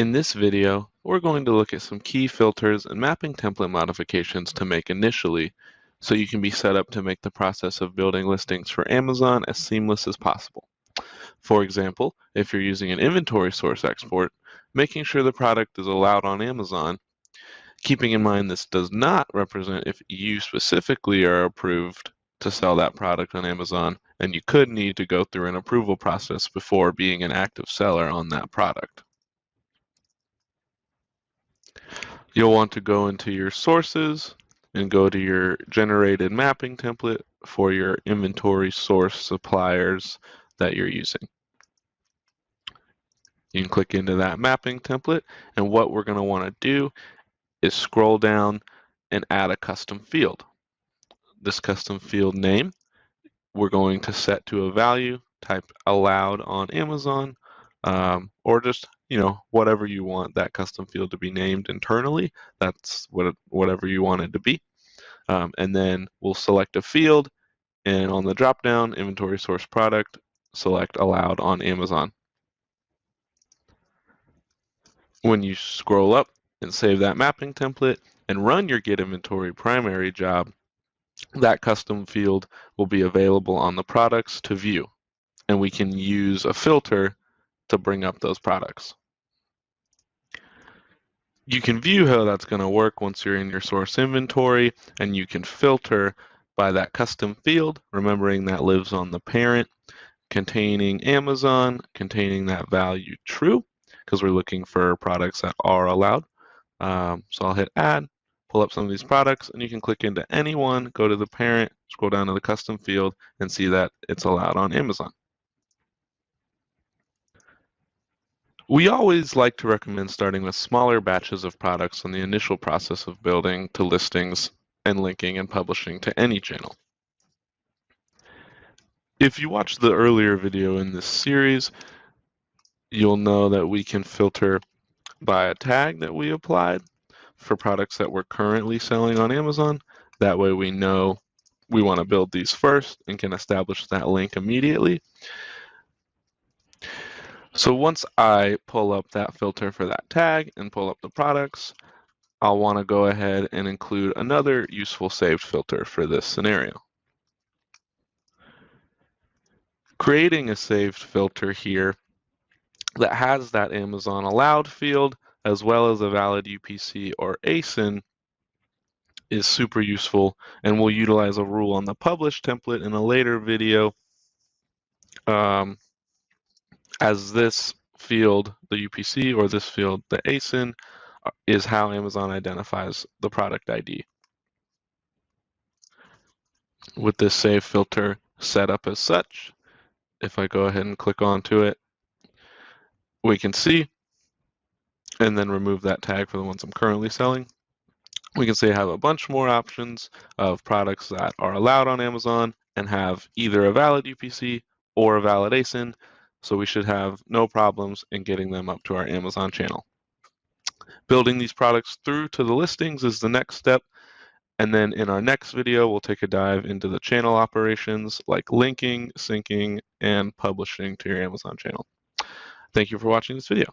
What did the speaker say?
In this video, we're going to look at some key filters and mapping template modifications to make initially, so you can be set up to make the process of building listings for Amazon as seamless as possible. For example, if you're using an inventory source export, making sure the product is allowed on Amazon, keeping in mind this does not represent if you specifically are approved to sell that product on Amazon, and you could need to go through an approval process before being an active seller on that product. You'll want to go into your sources and go to your generated mapping template for your inventory source suppliers that you're using. You can click into that mapping template, and what we're going to want to do is scroll down and add a custom field. This custom field name we're going to set to a value, type allowed on Amazon, or just whatever you want that custom field to be named internally. That's whatever you want it to be. And then we'll select a field, and on the drop down inventory source product, select allowed on Amazon. When you scroll up and save that mapping template and run your get inventory primary job, that custom field will be available on the products to view, and we can use a filter to bring up those products. You can view how that's going to work once you're in your source inventory, and you can filter by that custom field, remembering that lives on the parent, containing Amazon, containing that value true, because we're looking for products that are allowed. So I'll hit add, pull up some of these products, and you can click into any one, go to the parent, scroll down to the custom field, and see that it's allowed on Amazon. We always like to recommend starting with smaller batches of products on the initial process of building to listings and linking and publishing to any channel. If you watched the earlier video in this series, you'll know that we can filter by a tag that we applied for products that we're currently selling on Amazon. That way we know we want to build these first and can establish that link immediately. So once I pull up that filter for that tag and pull up the products, I'll want to go ahead and include another useful saved filter for this scenario. Creating a saved filter here that has that Amazon allowed field as well as a valid UPC or ASIN is super useful, and we'll utilize a rule on the publish template in a later video. As this field, the UPC, or this field, the ASIN, is how Amazon identifies the product ID. With this save filter set up as such, if I go ahead and click onto it, we can see, and then remove that tag for the ones I'm currently selling. We can say I have a bunch more options of products that are allowed on Amazon and have either a valid UPC or a valid ASIN, so we should have no problems in getting them up to our Amazon channel. Building these products through to the listings is the next step, and then in our next video, we'll take a dive into the channel operations like linking, syncing, and publishing to your Amazon channel. Thank you for watching this video.